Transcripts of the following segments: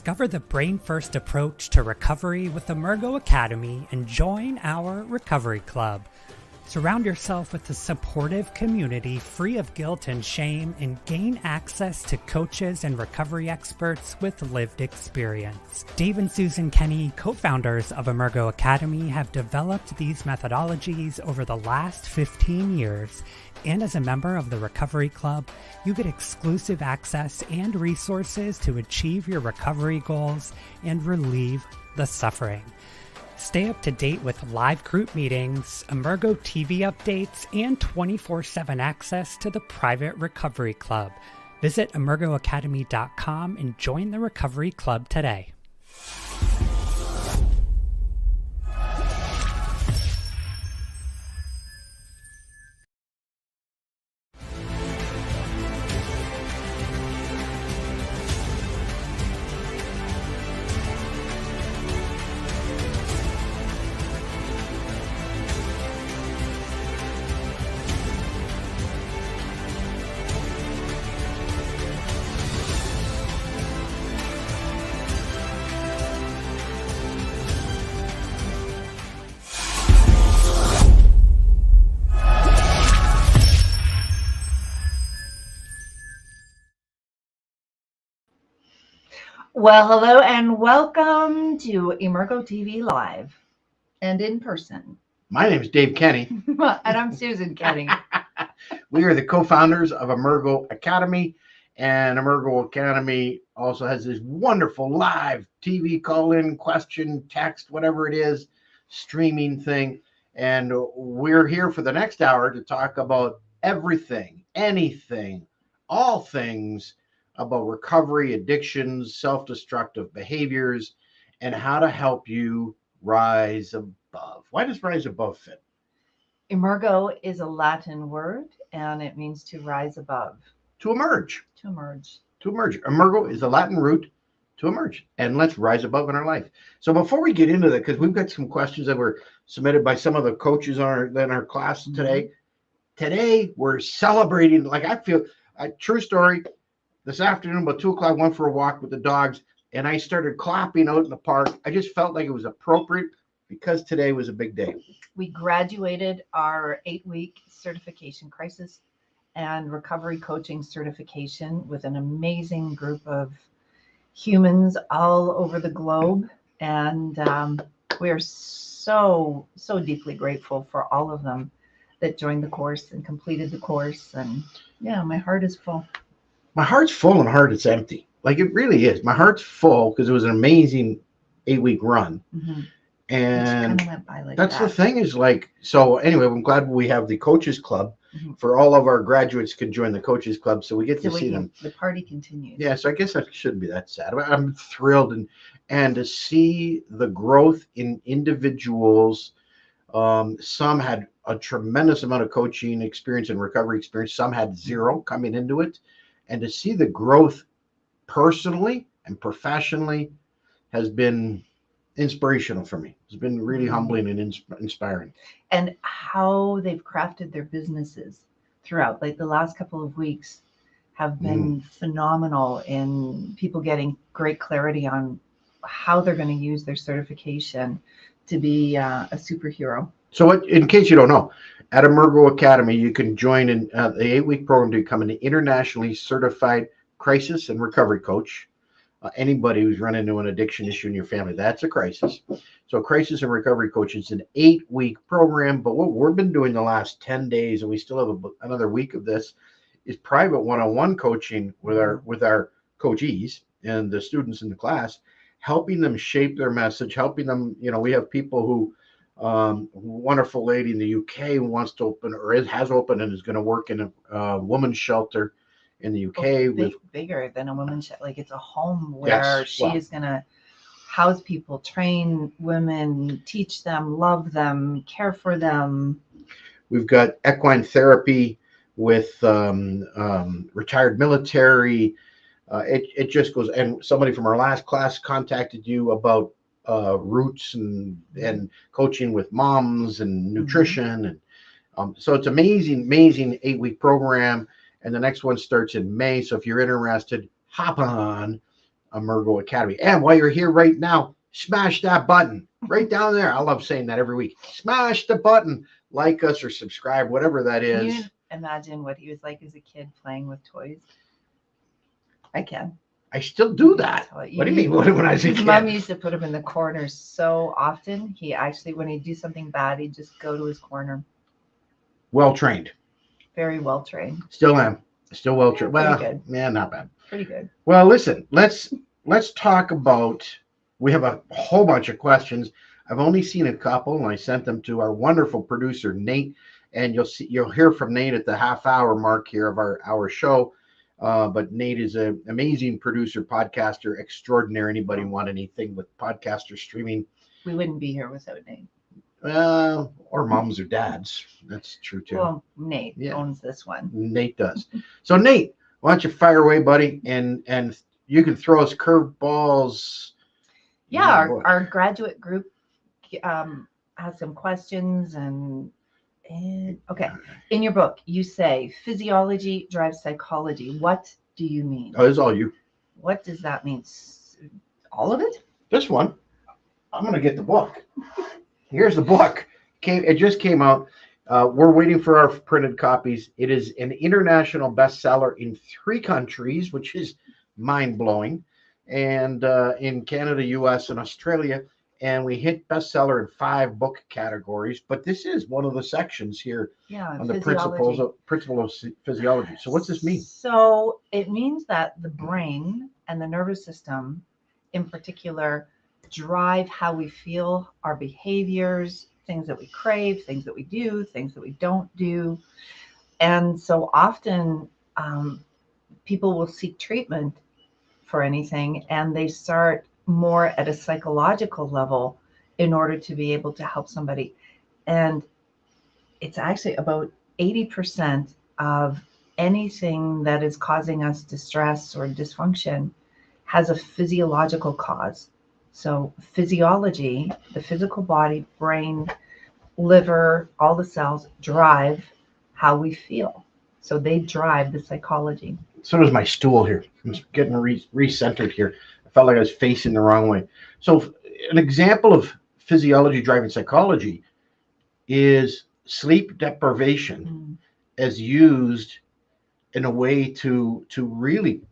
Discover the brain-first approach to recovery with Emergo Academy and join our Recovery Club. Surround yourself with a supportive community free of guilt and shame and gain access to coaches and recovery experts with lived experience. Dave and Susan Kenney, co-founders of Emergo Academy, have developed these methodologies over the last 15 years. And as a member of the Recovery Club, you get exclusive access and resources to achieve your recovery goals and relieve the suffering. Stay up to date with live group meetings, Emergo TV updates, and 24/7 access to the private Recovery Club. Visit emergoacademy.com and join the Recovery Club today. Well, hello and welcome to Emergo TV Live and in person. My name is Dave Kenney. And I'm Susan Kenney. We are the co-founders of Emergo Academy, and Emergo Academy also has this wonderful live TV call-in, question, text, whatever it is, streaming thing. And we're here for the next hour to talk about everything, anything, all things about recovery, addictions, self-destructive behaviors, and how to help you rise above. Why does rise above fit? Emergo is a Latin word and it means to rise above. To emerge. To emerge. To emerge. Emergo is the Latin root to emerge. And let's rise above in our life. So before we get into that, because we've got some questions that were submitted by some of the coaches in our class today. Today, we're celebrating, like I feel, a true story. This afternoon, about 2 o'clock, I went for a walk with the dogs, and I started clapping out in the park. I just felt like it was appropriate because today was a big day. We graduated our 8-week certification, crisis and recovery coaching certification, with an amazing group of humans all over the globe. And we are so deeply grateful for all of them that joined the course and completed the course. And yeah, my heart is full. My heart's full and heart it's empty. Like it really is. My heart's full because it was an amazing 8-week run. Mm-hmm. And went by like that's that. the thing is like, so anyway, I'm glad we have the coaches club for all of our graduates can join the coaches club. So we get to see them. The party continues. Yeah. So I guess that shouldn't be that sad. I'm thrilled and to see the growth in individuals. Some had a tremendous amount of coaching experience and recovery experience. Some had zero coming into it. And to see the growth personally and professionally has been inspirational for me. It's been really humbling and inspiring. And how they've crafted their businesses throughout, like the last couple of weeks have been phenomenal in people getting great clarity on how they're going to use their certification to be a superhero. So in case you don't know, at Emergo Academy, you can join in the 8-week program to become an internationally certified crisis and recovery coach. Anybody who's run into an addiction issue in your family, that's a crisis. So crisis and recovery coach is an 8-week program. But what we've been doing the last 10 days, and we still have another week of this, is private one-on-one coaching with our coachees and the students in the class, helping them shape their message, helping them, we have people who, wonderful lady in the UK who wants to open or has opened and is going to work in a woman's shelter in the UK. Bigger than a women's shelter. Like it's a home where she is going to house people, train women, teach them, love them, care for them. We've got equine therapy with retired military. It just goes. And somebody from our last class contacted you about roots and coaching with moms and nutrition. And so it's amazing 8-week program. And the next one starts in May. So if you're interested, hop on. Emergo Academy. And while you're here right now, smash that button right down there. I love saying that every week. Smash the button, like us or subscribe, whatever that Can is. you imagine what he was like as a kid playing with toys? I can. I still do that. What What do you mean? When I was a His mom kid? used to put him in the corner so often. He actually, when he'd do something bad, he'd just go to his corner. Well trained. Very well trained. Still am. Still well trained. Pretty Well, good. man, not bad. Pretty good. Well, listen, let's talk about. We have a whole bunch of questions. I've only seen a couple, and I sent them to our wonderful producer Nate. And you'll hear from Nate at the half-hour mark here of our show. But Nate is an amazing producer, podcaster extraordinaire. Anybody want anything with podcaster streaming? We wouldn't be here without Nate. Or moms or dads. That's true too. Well, Nate owns this one. Nate does. So Nate, why don't you fire away, buddy? And you can throw us curveballs. Yeah, our graduate group has some questions and okay. In your book, you say physiology drives psychology. What do you mean? Oh, this is all you. What does that mean? All of it? This one. I'm gonna get the book. Here's the book. It just came out. We're waiting for our printed copies. It is an international bestseller in 3 countries, which is mind-blowing, and in Canada, US, and Australia. And we hit bestseller in 5 book categories. But this is one of the sections here on the principle of physiology. So what's this mean? So it means that the brain and the nervous system, in particular, drive how we feel, our behaviors, things that we crave, things that we do, things that we don't do. And so often people will seek treatment for anything, and they start more at a psychological level in order to be able to help somebody. And it's actually about 80% of anything that is causing us distress or dysfunction has a physiological cause. So physiology, the physical body, brain, liver, all the cells drive how we feel. So they drive the psychology. So does my stool here. I'm getting recentered here. I felt like I was facing the wrong way. So an example of physiology driving psychology is sleep deprivation as used in a way to really,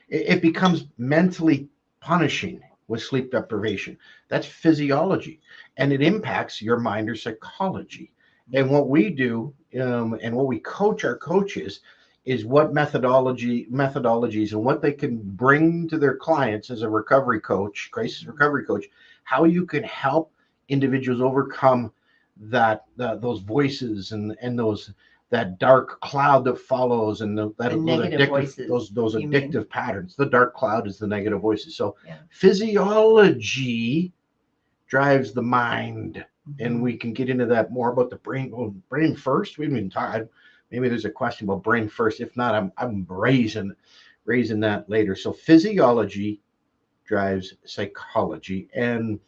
it becomes mentally punishing with sleep deprivation. That's physiology, and it impacts your mind or psychology. And what we do and what we coach our coaches is what methodologies and what they can bring to their clients as a recovery coach, crisis recovery coach, how you can help individuals overcome those voices and that dark cloud that follows and those addictive patterns. The dark cloud is the negative voices. So physiology drives the mind, and we can get into that more about the brain. Well, brain first. We haven't even talked. Maybe there's a question about brain first. If not, I'm raising that later. So physiology drives psychology, and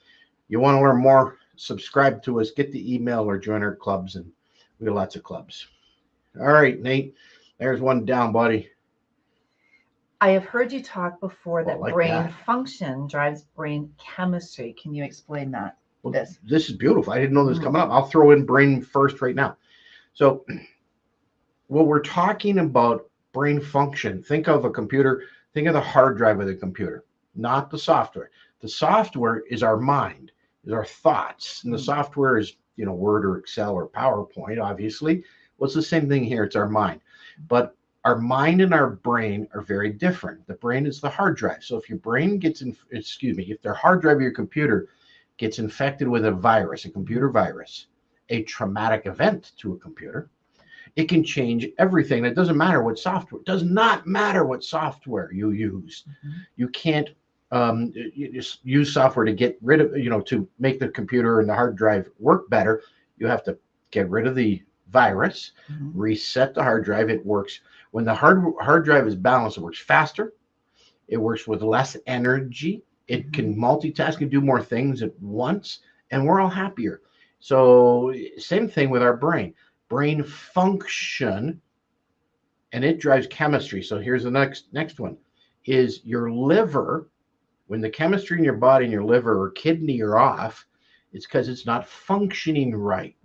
you want to learn more? Subscribe to us, get the email, or join our clubs, and we have lots of clubs. All right, Nate, there's one down, buddy. I have heard you talk before that brain function drives brain chemistry. Can you explain that? Well, this is beautiful. I didn't know this was coming up. I'll throw in brain first right now. So when we're talking about brain function, think of a computer, think of the hard drive of the computer, not the software. The software is our mind, is our thoughts, and the software is, Word or Excel or PowerPoint, obviously. Well, it's the same thing here. It's our mind. But our mind and our brain are very different. The brain is the hard drive. So if your brain if the hard drive of your computer gets infected with a virus, a computer virus, a traumatic event to a computer, it can change everything. It doesn't matter what software. It does not matter what software you use. You can't you just use software to get rid of, to make the computer and the hard drive work better. You have to get rid of the virus, reset the hard drive. It works when the hard drive is balanced. It works faster. It works with less energy. It can multitask and do more things at once, and we're all happier. So same thing with our brain function, and it drives chemistry. So here's the next one. is your liver, when the chemistry in your body and your liver or kidney are off, it's because it's not functioning right.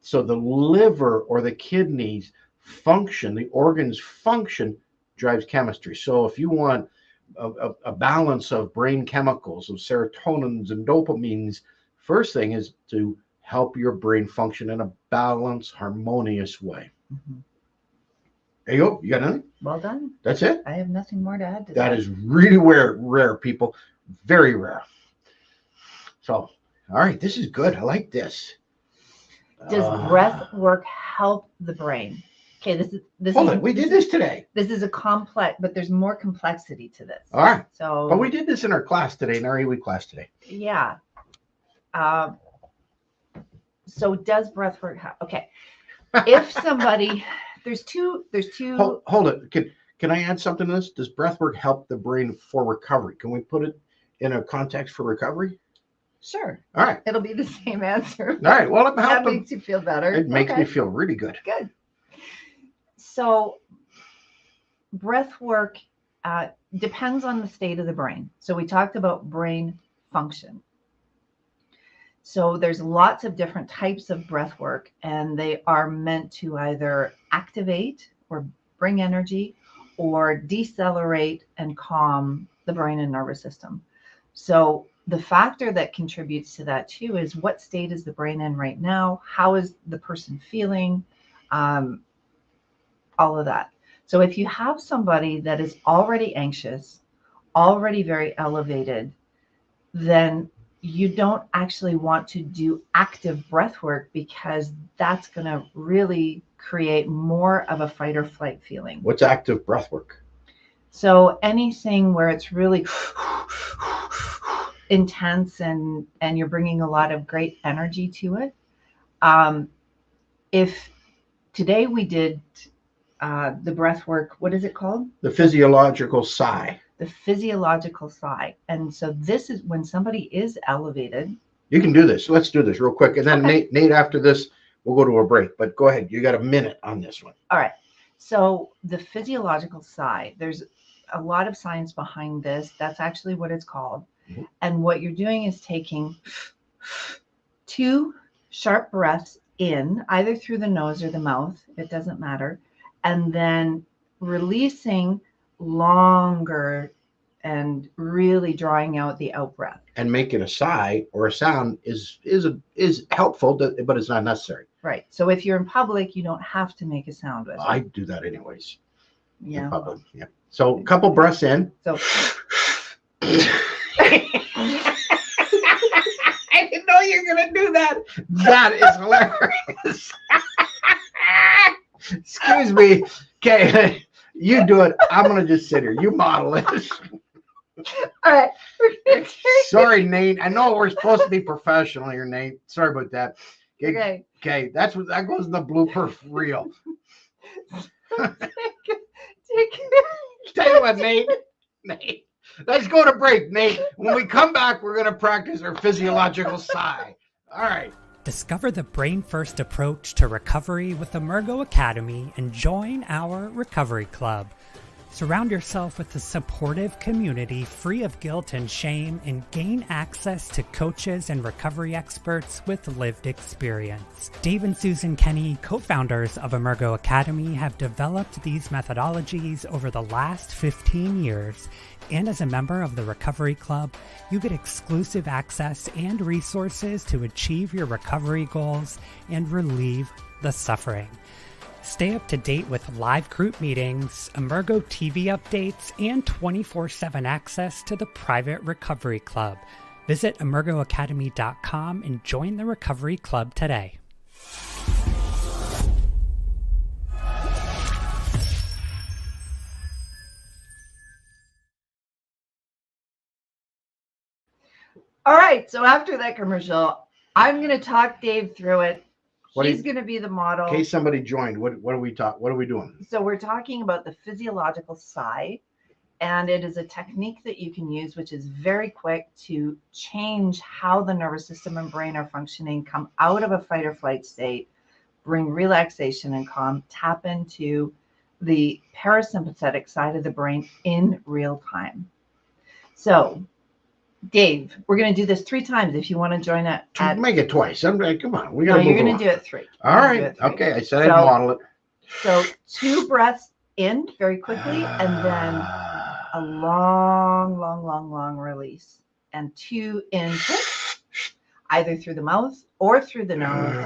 So the liver or the kidneys function, the organs function, drives chemistry. So if you want a balance of brain chemicals, of serotonins and dopamines, first thing is to help your brain function in a balanced, harmonious way. There you go. You got nothing? Well done. That's it? I have nothing more to add to That is really rare, people. Very rare. So, all right, this is good. I like this. Does breath work help the brain? Okay, this hold it. We did this today. This is a complex, but there's more complexity to this. All right. So, but we did this in our class today, in our 8-week class today. Yeah. So does breath work help? Okay. If somebody, there's two. Hold it. Can I add something to this? Does breath work help the brain for recovery? Can we put it in a context for recovery? Sure. All right. It'll be the same answer. All right. Well, that makes you feel better. It makes me feel really good. Good. So breath work depends on the state of the brain. So we talked about brain function. So there's lots of different types of breath work, and they are meant to either activate or bring energy or decelerate and calm the brain and nervous system. So the factor that contributes to that too is what state is the brain in right now? How is the person feeling? All of that. So if you have somebody that is already anxious, already very elevated, then you don't actually want to do active breath work, because that's going to really create more of a fight or flight feeling. What's active breath work? So anything where it's really intense and you're bringing a lot of great energy to it. If today we did the breath work, what is it called? The physiological sigh. The physiological sigh. And so this is when somebody is elevated. You can do this. Let's do this real quick. And then okay. Nate, after this, we'll go to a break. But go ahead. You got a minute on this one. All right. So the physiological sigh, there's a lot of science behind this. That's actually what it's called. Mm-hmm. And what you're doing is taking 2 sharp breaths in, either through the nose or the mouth. It doesn't matter. And then releasing longer and really drawing out the out breath. And making a sigh or a sound is helpful, but it's not necessary. Right. So if you're in public, you don't have to make a sound with it. I do that anyways. Yeah. In public. Yeah. So a couple breaths in. So I didn't know you were gonna do that. That is hilarious. Excuse me. Okay, you do it. I'm gonna just sit here. You model it. All right. Sorry, Nate. I know we're supposed to be professional here, Nate. Sorry about that. Okay. Okay, that goes in the blooper reel. Tell you what, Nate. Let's go to break, Nate. When we come back, we're gonna practice our physiological sigh. All right. Discover the brain-first approach to recovery with Emergo Academy and join our recovery club. Surround yourself with a supportive community free of guilt and shame, and gain access to coaches and recovery experts with lived experience. Dave and Susan Kenney, co-founders of Emergo Academy, have developed these methodologies over the last 15 years. And as a member of the Recovery Club, you get exclusive access and resources to achieve your recovery goals and relieve the suffering. Stay up to date with live group meetings, Emergo TV updates, and 24/7 access to the private Recovery Club. Visit emergoacademy.com and join the Recovery Club today. All right. So after that commercial, I'm going to talk Dave through it. He's going to be the model. In case somebody joined, what are we doing? So we're talking about the physiological sigh, and it is a technique that you can use, which is very quick to change how the nervous system and brain are functioning, come out of a fight or flight state, bring relaxation and calm, tap into the parasympathetic side of the brain in real time. So, Dave, we're going to do this 3 times if you want to join it. Make it twice. I'm like, come on, we No, got to move you're going along. to do it 3. All right. Okay. I said I'd model it. So 2 breaths in very quickly, and then a long release. And 2 in quick, either through the mouth or through the nose.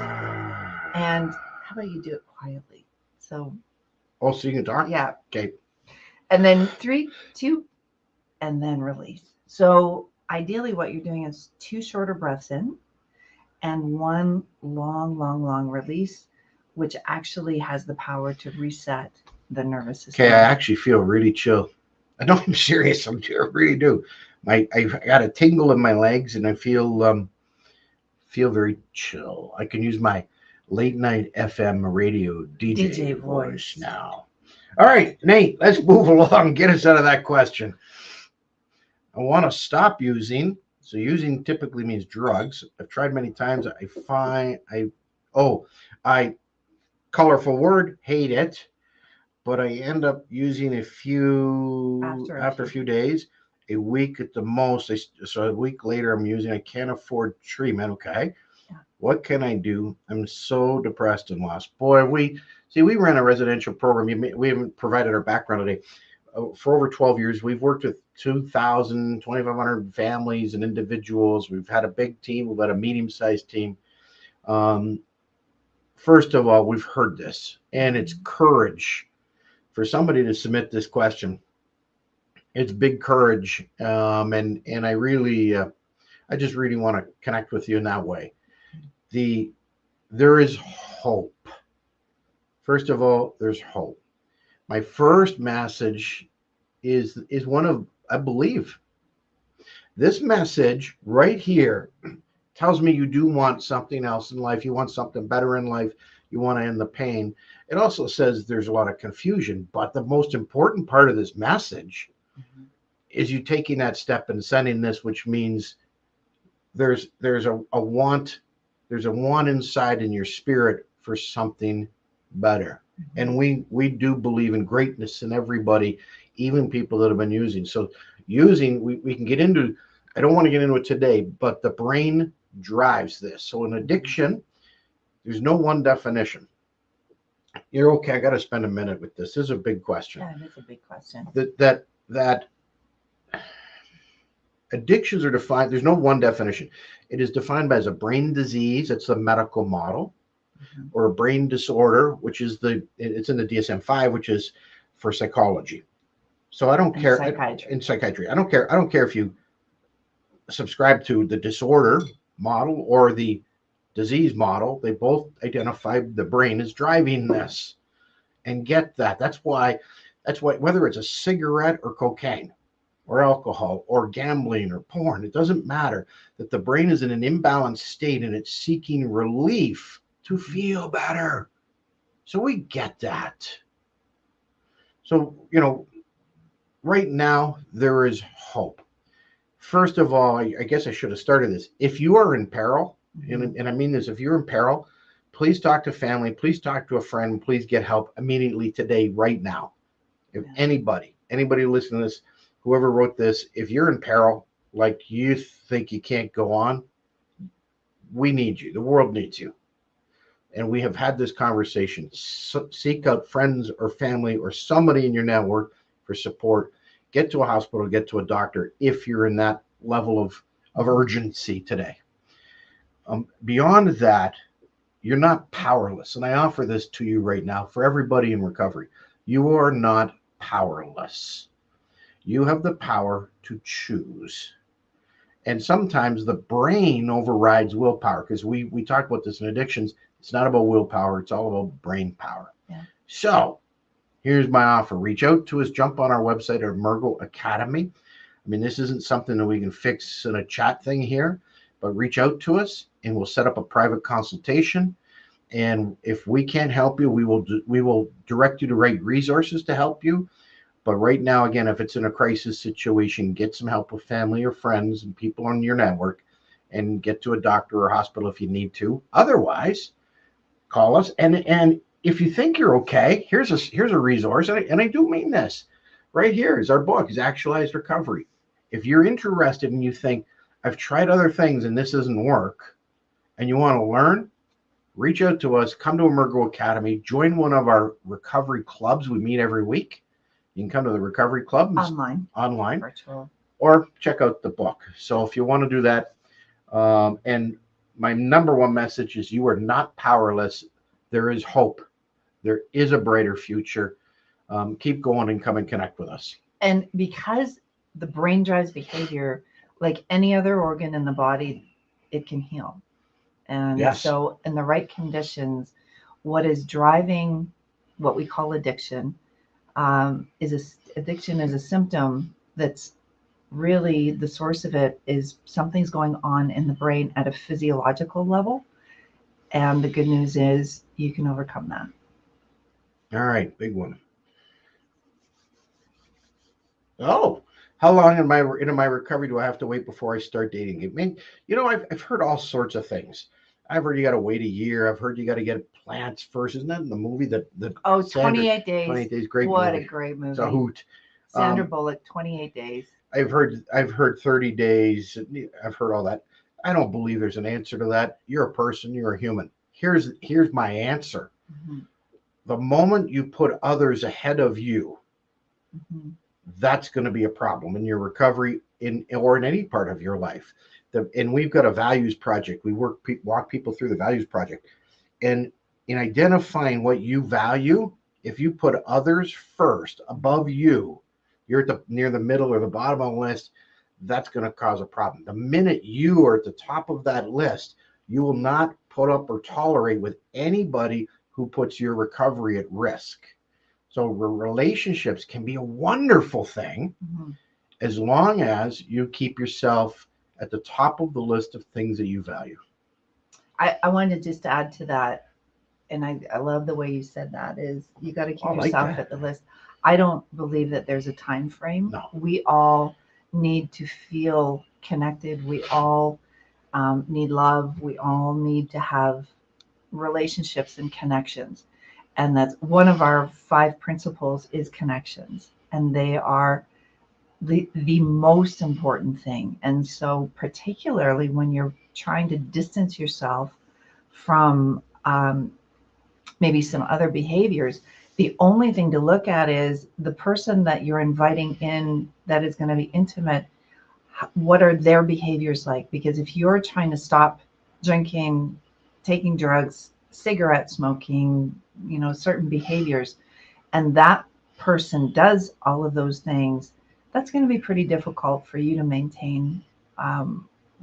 And how about you do it quietly? So. Oh, so you can talk? Yeah. Okay. And then 3, 2, and then release. So ideally what you're doing is 2 shorter breaths in and 1 long release, which actually has the power to reset the nervous system. Okay, I actually feel really chill. I know, I'm serious. I really do. I got a tingle in my legs, and I feel very chill. I can use my late night FM radio DJ voice now. All right, Nate, let's move along. Get us out of that question. I want to stop using. So using typically means drugs. I've tried many times. I colorful word, hate it, but I end up using after a few days, a week at the most. So a week later, I'm using. I can't afford treatment. Okay, yeah. What can I do? I'm so depressed and lost. Boy, we ran a residential program. We haven't provided our background today. For over 12 years, we've worked with 2,000, 2,500 families and individuals. We've had a big team. We've had a medium-sized team. First of all, we've heard this, and it's courage for somebody to submit this question. It's big courage, and I really, I just really want to connect with you in that way. There is hope. First of all, there's hope. My first message is one of, I believe, this message right here tells me you do want something else in life. You want something better in life. You want to end the pain. It also says there's a lot of confusion, but the most important part of this message is you taking that step and sending this, which means there's a want inside in your spirit for something better. And we do believe in greatness in everybody, even people that have been using. So we can get into, I don't want to get into it today, but the brain drives this. So an addiction, there's no one definition. You're okay. I got to spend a minute with this. This is a big question. Yeah, it is a big question. That addictions are defined. There's no one definition. It is defined by as a brain disease. It's the medical model. Or a brain disorder, which is it's in the DSM-5, which is for psychology. So I don't care in psychiatry. I don't care if you subscribe to the disorder model or the disease model. They both identify the brain as driving this, and get that. That's why whether it's a cigarette or cocaine or alcohol or gambling or porn, it doesn't matter, that the brain is in an imbalanced state and it's seeking relief to feel better. So we get that. So, right now there is hope. First of all, I guess I should have started this. If you are in peril, and I mean this, if you're in peril, please talk to family, please talk to a friend, please get help immediately today, right now. If anybody listening to this, whoever wrote this, if you're in peril, like you think you can't go on, we need you. The world needs you. And we have had this conversation. Seek out friends or family or somebody in your network for support. Get to a hospital, get to a doctor if you're in that level of urgency today. Beyond that, you're not powerless. And I offer this to you right now for everybody in recovery. You are not powerless. You have the power to choose. And sometimes the brain overrides willpower, because we talk about this in addictions. It's not about willpower. It's all about brain power. Yeah. So here's my offer. Reach out to us. Jump on our website at Emergo Academy. I mean, this isn't something that we can fix in a chat thing here, but reach out to us and we'll set up a private consultation. And if we can't help you, we will direct you to right resources to help you. But right now, again, if it's in a crisis situation, get some help with family or friends and people on your network, and get to a doctor or hospital if you need to. Otherwise, call us. And if you think you're okay, here's a resource, and I do mean this. Right here is our book, is Actualized Recovery. If you're interested and you think, I've tried other things and this doesn't work, and you want to learn, reach out to us, come to Emergo Academy, join one of our recovery clubs. We meet every week. You can come to the recovery club online, virtual, or check out the book. So if you want to do that, and my number one message is, you are not powerless. There is hope. There is a brighter future. Keep going and come and connect with us. And because the brain drives behavior, like any other organ in the body, it can heal. And Yes. So in the right conditions, what is driving what we call addiction addiction is a symptom that's really the source of it is something's going on in the brain at a physiological level. And the good news is you can overcome that. All right, big one. Oh, how long in my recovery do I have to wait before I start dating? I mean, I've heard all sorts of things. I've heard you got to wait a year. I've heard you got to get plants first. Isn't that in the movie that 28 days? 28 days, great What movie. A great movie. It's a hoot. Sandra Bullock, 28 days. I've heard 30 days. I've heard all that. I don't believe there's an answer to that. You're a person. You're a human. Here's my answer. Mm-hmm. The moment you put others ahead of you, mm-hmm. that's going to be a problem in your recovery or in any part of your life. And we've got a values project. We walk people through the values project. And in identifying what you value, if you put others first above you, you're near the middle or the bottom of the list, that's going to cause a problem. The minute you are at the top of that list, you will not put up or tolerate with anybody who puts your recovery at risk. So relationships can be a wonderful thing, mm-hmm. as long as you keep yourself at the top of the list of things that you value. I wanted just to add to that, and I love the way you said that, is you got to keep yourself at the list. I don't believe that there's a time frame. No. We all need to feel connected. We all need love. We all need to have relationships and connections. And that's one of our 5 principles is connections. And they are the most important thing. And so particularly when you're trying to distance yourself from maybe some other behaviors, the only thing to look at is the person that you're inviting in that is going to be intimate. What are their behaviors like? Because if you're trying to stop drinking, taking drugs, cigarette smoking, certain behaviors, and that person does all of those things, that's going to be pretty difficult for you to maintain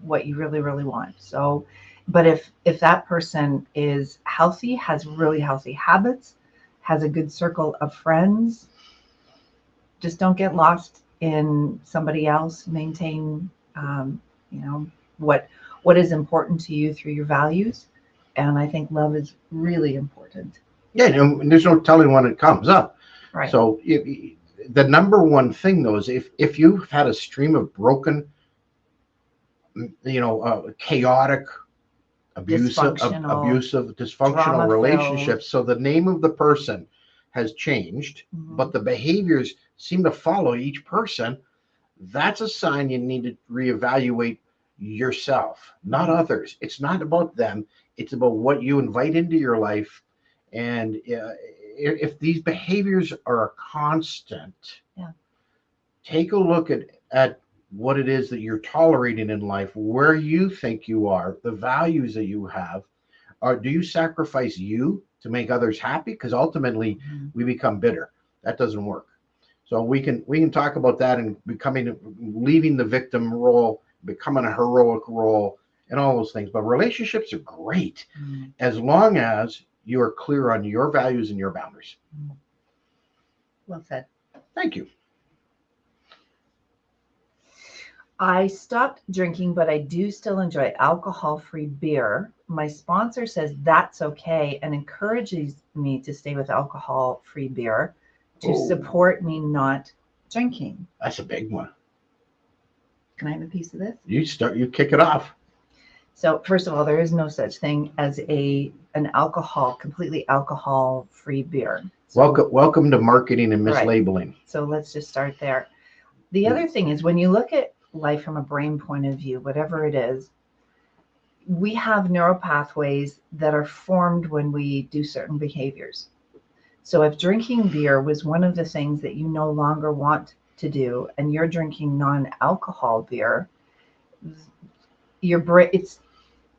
what you really, really want. So, but if that person is healthy, has really healthy habits, has a good circle of friends, just don't get lost in somebody else. Maintain, what is important to you through your values. And I think love is really important. Yeah, and there's no telling when it comes up. Right. So the number one thing, though, is if you've had a stream of broken, chaotic, abusive, dysfunctional relationships, so the name of the person has changed, mm-hmm. but the behaviors seem to follow each person, that's a sign you need to reevaluate yourself, not others. It's not about them. It's about what you invite into your life. And if these behaviors are a constant, take a look at what it is that you're tolerating in life, where you think you are, the values that you have. Or do you sacrifice you to make others happy? Because ultimately we become bitter. That doesn't work. So we can talk about that and leaving the victim role, becoming a heroic role, and all those things. But relationships are great as long as you are clear on your values and your boundaries. Well said. Thank you. I stopped drinking, but I do still enjoy alcohol-free beer. My sponsor says that's okay and encourages me to stay with alcohol-free beer to support me not drinking. That's a big one. Can I have a piece of this? You kick it off. So first of all, there is no such thing as an completely alcohol-free beer. So, Welcome to marketing and right. mislabeling. So let's just start there. The other thing is when you look at life from a brain point of view, whatever it is, we have neural pathways that are formed when we do certain behaviors. So if drinking beer was one of the things that you no longer want to do, and you're drinking non-alcohol beer, your brain,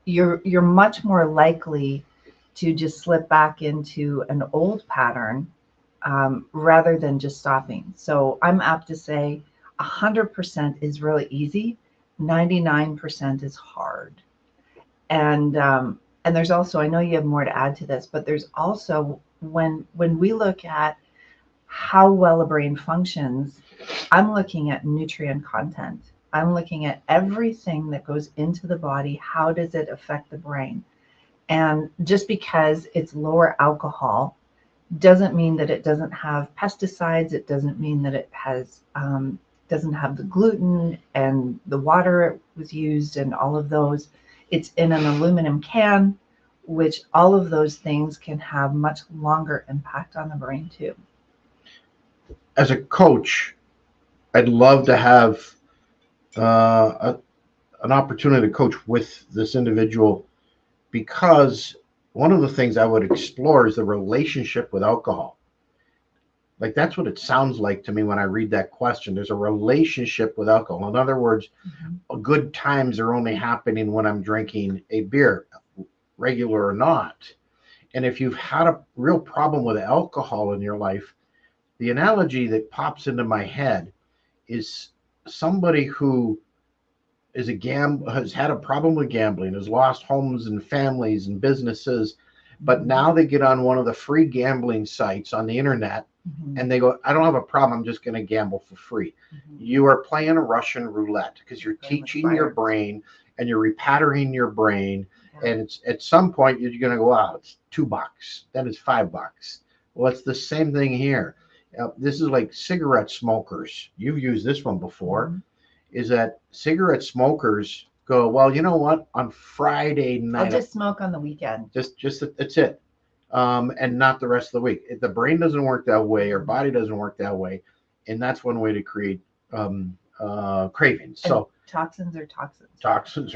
you're much more likely to just slip back into an old pattern rather than just stopping. So I'm apt to say 100% is really easy, 99% is hard. And there's also, I know you have more to add to this, but there's also when we look at how well a brain functions, I'm looking at nutrient content. I'm looking at everything that goes into the body. How does it affect the brain? And just because it's lower alcohol doesn't mean that it doesn't have pesticides. It doesn't mean that it has doesn't have the gluten and the water it was used and all of those. It's in an aluminum can, which all of those things can have much longer impact on the brain too. As a coach, I'd love to have an opportunity to coach with this individual, because one of the things I would explore is the relationship with alcohol. Like, that's what it sounds like to me when I read that question. There's a relationship with alcohol. In other words, good times are only happening when I'm drinking a beer, regular or not. And if you've had a real problem with alcohol in your life, the analogy that pops into my head is somebody who has had a problem with gambling, has lost homes and families and businesses, but now they get on one of the free gambling sites on the internet and they go, I don't have a problem, I'm just going to gamble for free. You are playing a Russian roulette because you're teaching your brain and you're repatterning your brain. And it's at some point you're going to go, wow, it's $2, then it's $5. Well, it's the same thing here. This is like cigarette smokers. You've used this one before. Is that cigarette smokers go, well, you know what? On Friday night, I'll just smoke on the weekend. Just that's it, and not the rest of the week. If the brain doesn't work that way, or body doesn't work that way, and that's one way to create cravings. And so toxins are toxins. Toxins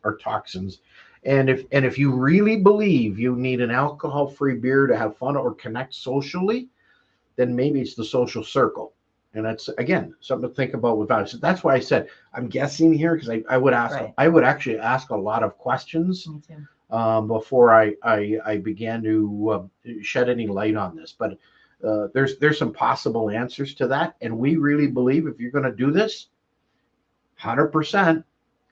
are toxins. And if you really believe you need an alcohol-free beer to have fun or connect socially, then maybe it's the social circle. And that's, again, something to think about with values. So that's why I said I'm guessing here, because I would ask, I would actually ask a lot of questions before I began to shed any light on this. But there's some possible answers to that, and we really believe if you're going to do this, 100%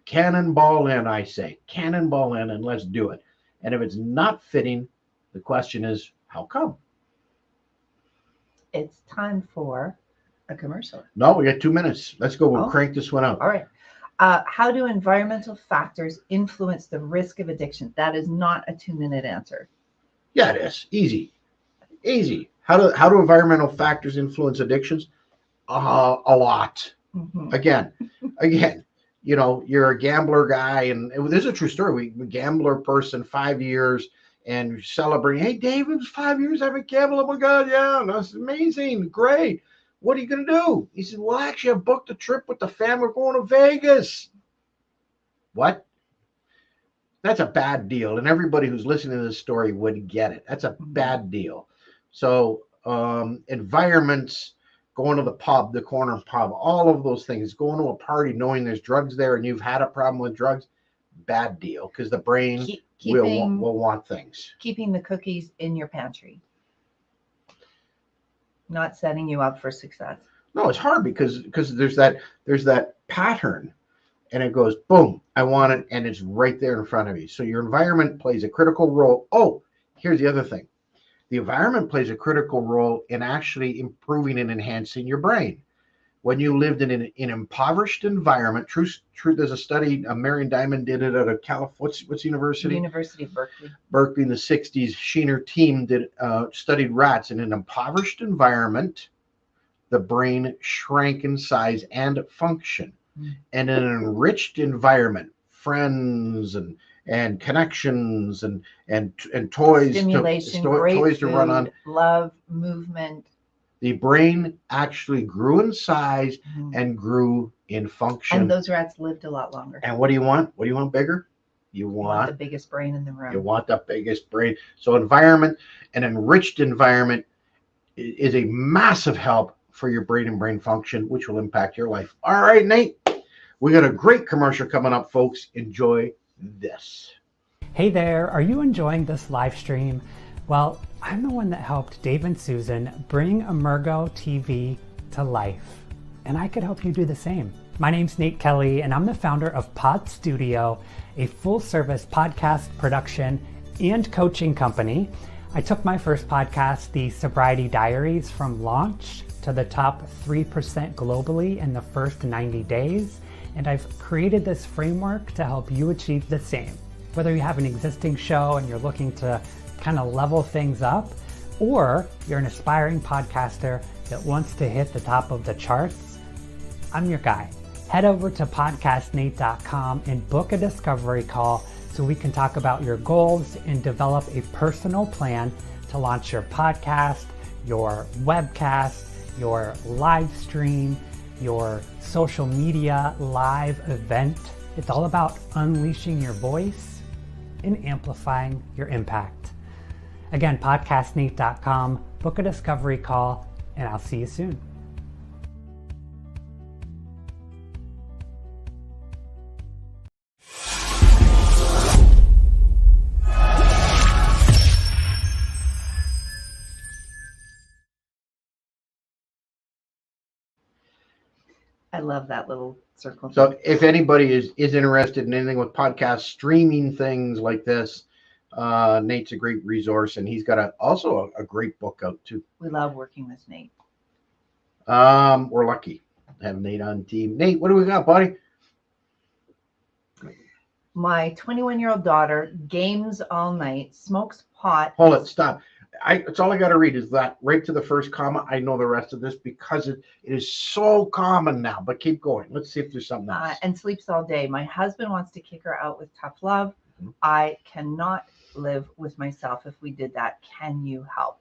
cannonball in. I say cannonball in, and let's do it. And if it's not fitting, the question is, how come? It's time for a commercial. No, we got 2 minutes. Let's go. We'll crank this one out. All right. How do environmental factors influence the risk of addiction? That is not a 2-minute answer. Yeah, it is. Easy. How do environmental factors influence addictions? A lot. Again, you know, you're a gambler guy, and this is a true story. We gambler person, 5 years, and celebrating. Hey, Dave, it was 5 years I haven't gambled. Oh my God, yeah, that's amazing, great. What are you going to do? He said, well, actually, I booked a trip with the family. We're going to Vegas. What? That's a bad deal. And everybody who's listening to this story would get it. That's a bad deal. So environments, going to the pub, the corner pub, all of those things, going to a party knowing there's drugs there and you've had a problem with drugs, bad deal, because the brain will want things. Keeping the cookies in your pantry. Not setting you up for success. No, it's hard because there's that pattern, and it goes boom, I want it, and it's right there in front of you. So your environment plays a critical role. Oh, here's the other thing. The environment plays a critical role in actually improving and enhancing your brain. When you lived in an impoverished environment, truth, there's a study, Marion Diamond did it at a California, what's university? University of Berkeley. Berkeley in the 60s, she and her team studied rats in an impoverished environment. The brain shrank in size and function. And in an enriched environment, friends and connections and toys stimulation, to great toys to run food, on. love, movement. The brain actually grew in size Mhm. and grew in function. And those rats lived a lot longer. And what do you want? What do you want bigger? You You want want the biggest brain in the you room. want the biggest brain. So environment, an enriched environment is a massive help for your brain and brain function, which will impact your life. All right, Nate, we got a great commercial coming up, folks. Enjoy this. Hey there, are you enjoying this live stream? Well, I'm the one that helped Dave and Susan bring Emergo TV to life, and I could help you do the same. My name's Nate Kelly, and I'm the founder of Pod Studio, a full-service podcast production and coaching company. I took my first podcast, The Sobriety Diaries, from launch to the top 3% globally in the first 90 days, and I've created this framework to help you achieve the same. Whether you have an existing show and you're looking to kind of level things up, or you're an aspiring podcaster that wants to hit the top of the charts, I'm your guy. Head over to podcastnate.com and book a discovery call so we can talk about your goals and develop a personal plan to launch your podcast, your webcast, your live stream, your social media live event. It's all about unleashing your voice and amplifying your impact. Again, podcastnate.com, book a discovery call, and I'll see you soon. I love that little circle. So if anybody is interested in anything with podcast streaming things like this, Nate's a great resource, and he's got also a great book out too. We love working with Nate. We're lucky to have Nate on the team. Nate, what do we got, buddy? My 21-year-old daughter games all night, smokes pot. Hold it, stop. It's all I got to read is that right to the first comma. I know the rest of this because it is so common now, but keep going. Let's see if there's something else. And sleeps all day. My husband wants to kick her out with tough love. Mm-hmm. I cannot live with myself if we did that. Can you help?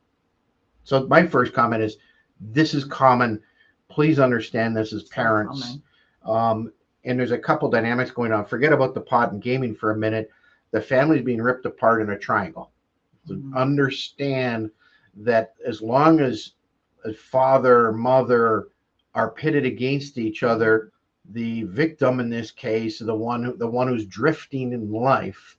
So my first comment is, this is common. Please understand this as parents. And there's a couple dynamics going on. Forget about the pot and gaming for a minute. The family's being ripped apart in a triangle. So understand that as long as father, mother are pitted against each other, the victim in this case, the one who's drifting in life,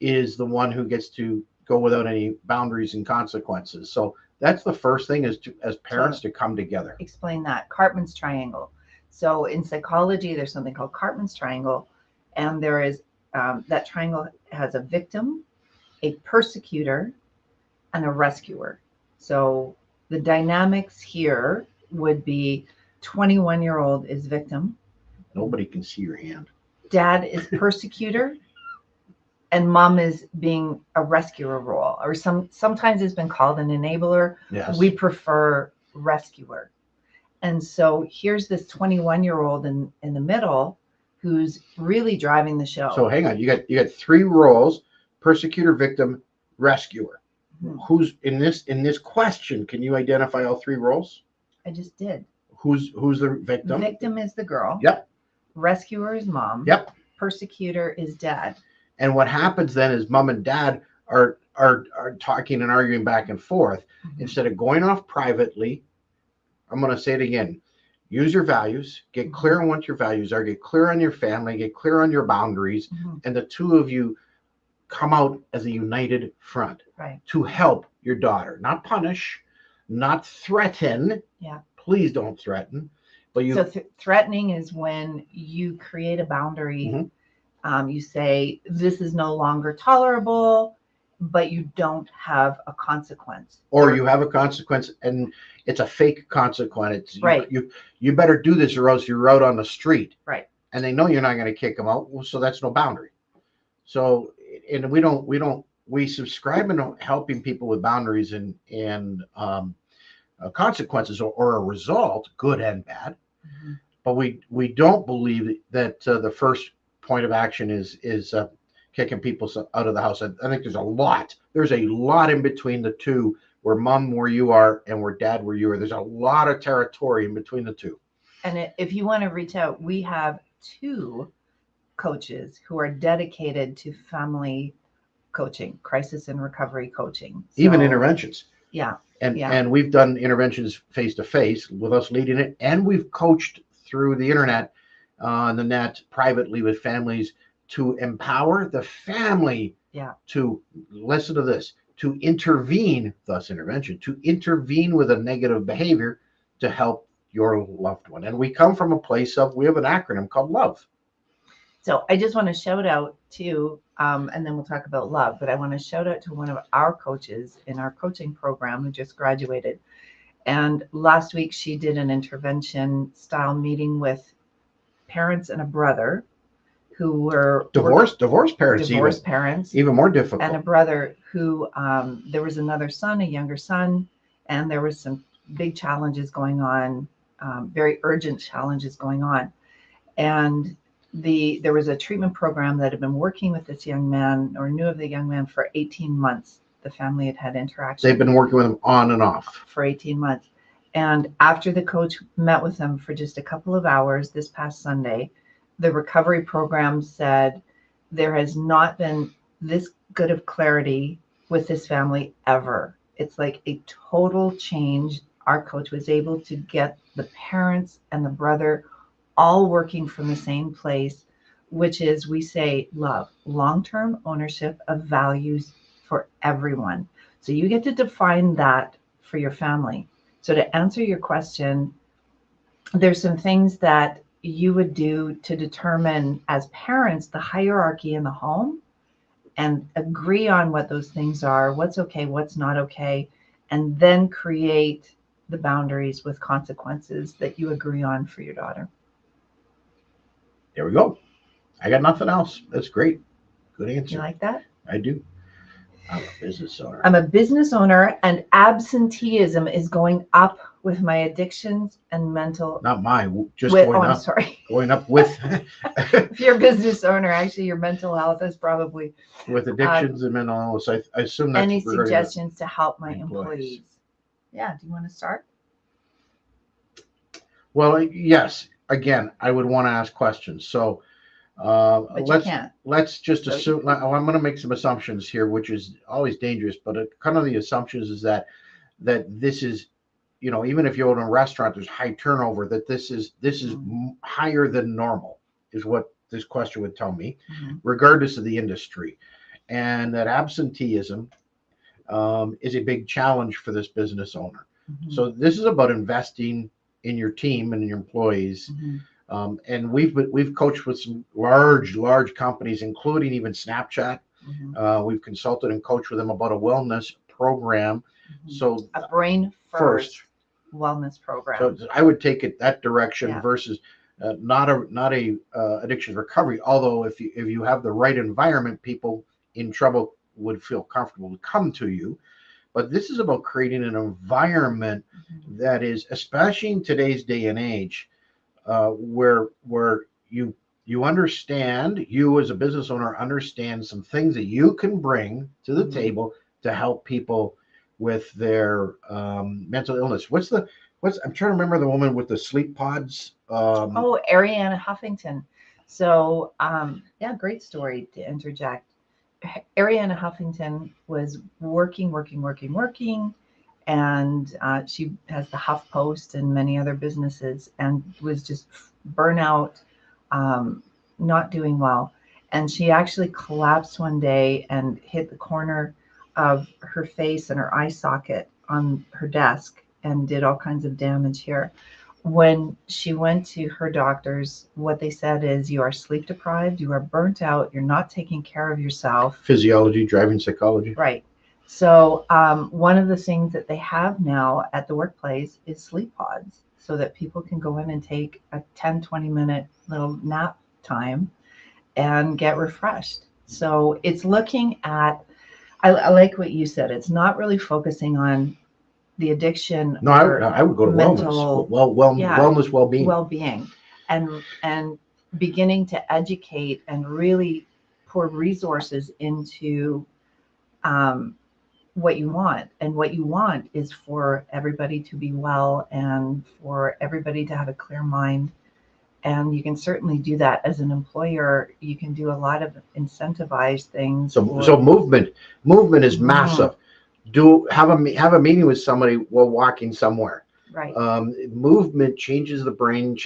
is the one who gets to go without any boundaries and consequences. So that's the first thing, is as parents to come together. Explain that. Cartman's triangle. So in psychology, there's something called Cartman's triangle, and there is that triangle has a victim, a persecutor, and a rescuer. So the dynamics here would be 21-year-old is victim. Nobody can see your hand. Dad is persecutor, and mom is being a rescuer role, or sometimes it's been called an enabler. Yes. We prefer rescuer. And so here's this 21-year-old in the middle who's really driving the show. So hang on, you got three roles: persecutor, victim, rescuer. Mhm. Who's in this question? Can you identify all three roles? I just did. Who's the victim? Victim is the girl. Yep. Rescuer is mom. Yep. Persecutor is dad. And what happens then is mom and dad are talking and arguing back and forth. Mhm. Instead of going off privately, I'm going to say it again. Use your values, get clear on what your values are, get clear on your family, get clear on your boundaries, Mhm. and the two of you come out as a united front, Right. to help your daughter, not punish, not threaten. Yeah. Please don't threaten. But you. So threatening is when you create a boundary. Mhm. You say, this is no longer tolerable, but you don't have a consequence. Or you have a consequence, and it's a fake consequence. Right. You better do this, or else you're out on the street. Right. And they know you're not going to kick them out, so that's no boundary. So, and we subscribe in helping people with boundaries and consequences or a result, good and bad. Mhm. But we don't believe that the first point of action is kicking people out of the house. I think there's a lot in between the two, where mom where you are and where dad where you are. There's a lot of territory in between the two. And if you want to reach out, we have 2 coaches who are dedicated to family coaching, crisis and recovery coaching. Even interventions. Yeah. And we've done interventions face to face with us leading it, and we've coached through the internet on the net privately with families to empower the family to listen to this, to intervene, thus intervention, to intervene with a negative behavior to help your loved one. And we come from a place of, we have an acronym called LOVE. So I just want to shout out to, and then we'll talk about love, but I want to shout out to one of our coaches in our coaching program who just graduated. And last week she did an intervention style meeting with parents and a brother who were divorced parents, even more difficult, and a brother who there was another son, a younger son, and there was some big challenges going on, very urgent challenges going on. And there was a treatment program that had been working with this young man, or knew of the young man, for 18 months. The family had interaction. They've been working with him on and off for 18 months. And after the coach met with him for just a couple of hours this past Sunday, the recovery program said there has not been this good of clarity with this family ever. It's like a total change. Our coach was able to get the parents and the brother all working from the same place, which is, we say, love, long-term ownership of values for everyone. So you get to define that for your family. So to answer your question, there's some things that you would do to determine as parents the hierarchy in the home and agree on what those things are, what's okay, what's not okay, and then create the boundaries with consequences that you agree on for your daughter. There we go. I got nothing else. That's great. Good answer. You like that? I do. I'm a business owner. I'm a business owner, and absenteeism is going up with my addictions and mental. Not mine, just going up. I'm sorry. Going up with. If you're a business owner, actually, your mental health is probably. With addictions and mental illness, I assume that's. Any suggestions to help my employees? Yeah. Do you want to start? Well, yes. Again, I would want to ask questions. So let's just assume. I'm going to make some assumptions here, which is always dangerous. But kind of the assumptions is that this is, even if you own a restaurant, there's high turnover. That this is higher than normal, is what this question would tell me, regardless of the industry, and that absenteeism is a big challenge for this business owner. So this is about investing in your team and in your employees. And we've coached with some large companies, including even Snapchat. We've consulted and coached with them about a wellness program. So a brain first wellness program. So I would take it that direction versus not a addiction recovery. Although if you have the right environment, people in trouble would feel comfortable to come to you. But this is about creating an environment that is, especially in today's day and age, where you understand, you as a business owner understand some things that you can bring to the table to help people with their mental illness. I'm trying to remember the woman with the sleep pods. Ariana Huffington. So great story to interject. Ariana Huffington was working, and she has the Huff Post and many other businesses, and was just burnout, not doing well. And she actually collapsed one day and hit the corner of her face and her eye socket on her desk and did all kinds of damage here. When she went to her doctors, what they said is, you are sleep deprived, you are burnt out, you're not taking care of yourself. Physiology, driving psychology. Right. So one of the things that they have now at the workplace is sleep pods, so that people can go in and take a 10-20 minute little nap time and get refreshed. So it's looking at, I like what you said, it's not really focusing on the addiction. No, I would go to mental, wellness, well-being. Well-being. And beginning to educate and really pour resources into what you want. And what you want is for everybody to be well and for everybody to have a clear mind. And you can certainly do that as an employer. You can do a lot of incentivized things. So movement is massive. Have a meeting with somebody while walking somewhere. Right. Movement changes the brain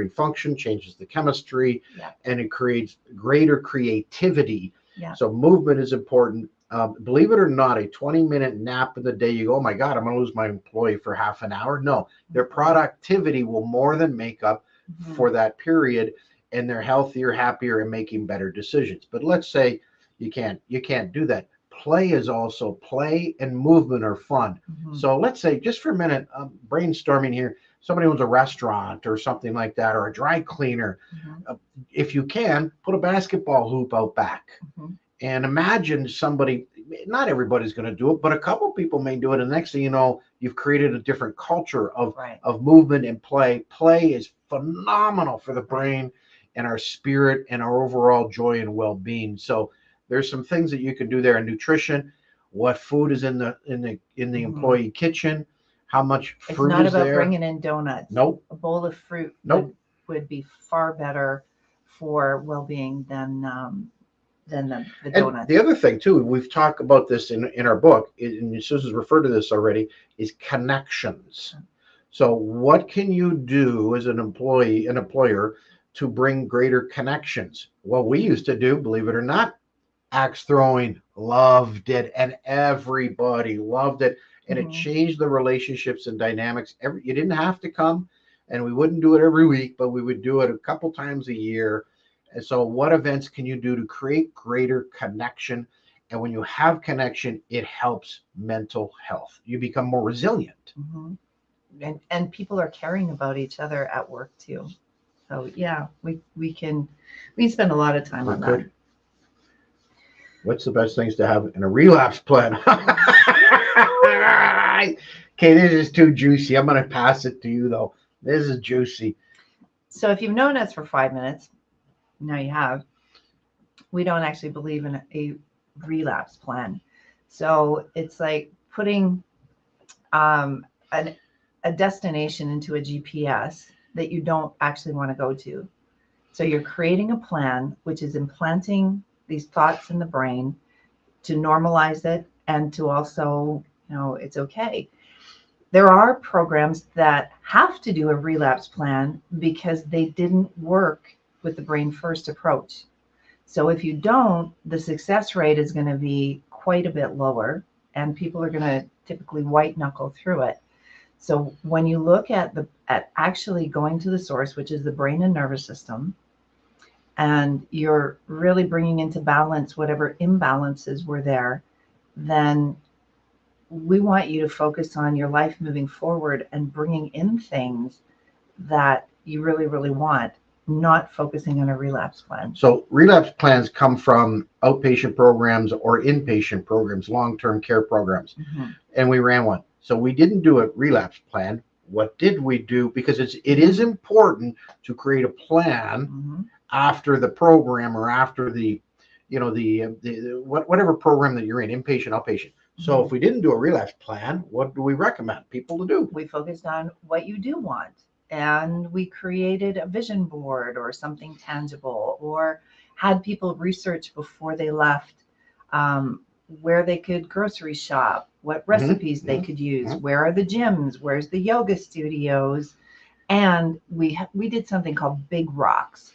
function, changes the chemistry, and it creates greater creativity. Yeah. So movement is important. Believe it or not, a 20-minute nap in the day, you go, oh my God, I'm going to lose my employee for half an hour. No, their productivity will more than make up for that period, and they're healthier, happier, and making better decisions. But let's say you can't do that. Play and movement are fun. So let's say, just for a minute, brainstorming here, somebody owns a restaurant or something like that, or a dry cleaner. If you can, put a basketball hoop out back. And imagine somebody, not everybody's going to do it, but a couple people may do it. And next thing you know, you've created a different culture of movement and play. Play is phenomenal for the brain and our spirit and our overall joy and well-being. So there's some things that you can do there in nutrition. What food is in the employee kitchen? How much fruit is there? It's not about bringing in donuts. Nope. A bowl of fruit would be far better for well-being than the donuts. And the other thing too, we've talked about this in our book, and Susan's referred to this already, is connections. So what can you do as an employer to bring greater connections? What we used to do, believe it or not, axe throwing, loved it, and everybody loved it, and it changed the relationships and dynamics. You didn't have to come, and we wouldn't do it every week, but we would do it a couple times a year. And so what events can you do to create greater connection? And when you have connection, it helps mental health. You become more resilient. And people are caring about each other at work too. So yeah, we can spend a lot of time on that. What's the best things to have in a relapse plan? Okay, this is too juicy. I'm going to pass it to you though. This is juicy. So if you've known us for 5 minutes, now you have, we don't actually believe in a relapse plan. So it's like putting a destination into a GPS that you don't actually want to go to. So you're creating a plan, which is implanting these thoughts in the brain to normalize it and to also, it's okay. There are programs that have to do a relapse plan because they didn't work with the brain first approach. So if you don't, the success rate is going to be quite a bit lower, and people are going to typically white knuckle through it. So when you look at actually going to the source, which is the brain and nervous system, and you're really bringing into balance whatever imbalances were there, then we want you to focus on your life moving forward and bringing in things that you really, really want, not focusing on a relapse plan. So relapse plans come from outpatient programs or inpatient programs, long-term care programs. And we ran one. So we didn't do a relapse plan. What did we do? Because it is important to create a plan after the program or after the whatever program that you're in, inpatient, outpatient. So if we didn't do a relapse plan, what do we recommend people to do? We focused on what you do want, and we created a vision board or something tangible, or had people research before they left where they could grocery shop, what recipes they could use, where are the gyms, where's the yoga studios. And we did something called Big Rocks.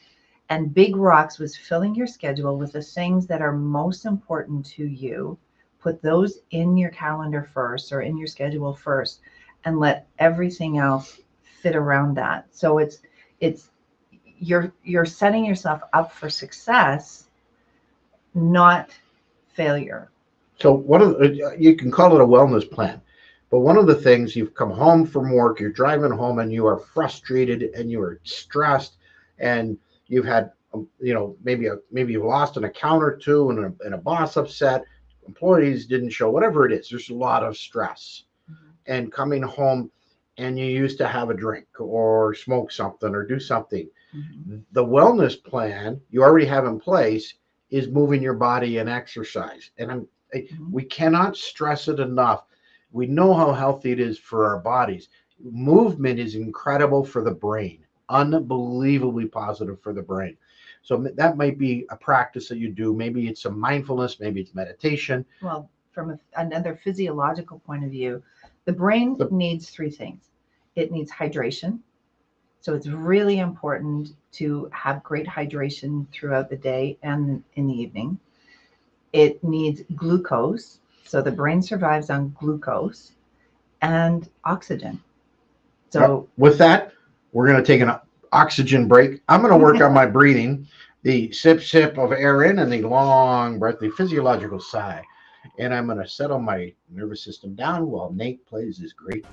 And Big Rocks was filling your schedule with the things that are most important to you. Put those in your calendar first, or in your schedule first, and let everything else fit around that. So you're setting yourself up for success, not failure. So you can call it a wellness plan, but one of the things, you've come home from work, you're driving home, and you are frustrated and you are stressed, and you've had maybe you've lost an account or two, and a boss upset, employees didn't show, whatever it is. There's a lot of stress, and coming home, and you used to have a drink or smoke something or do something. The wellness plan you already have in place is moving your body and exercise. And we cannot stress it enough. We know how healthy it is for our bodies. Movement is incredible for the brain, unbelievably positive for the brain. So that might be a practice that you do. Maybe it's some mindfulness, maybe it's meditation. Well, from another physiological point of view, the brain needs three things. It needs hydration. So it's really important to have great hydration throughout the day and in the evening. It needs glucose. So the brain survives on glucose and oxygen. So with that, we're going to take an oxygen break. I'm going to work on my breathing, the sip of air in and the long breath, the physiological sigh. And I'm going to settle my nervous system down while Nate plays this great.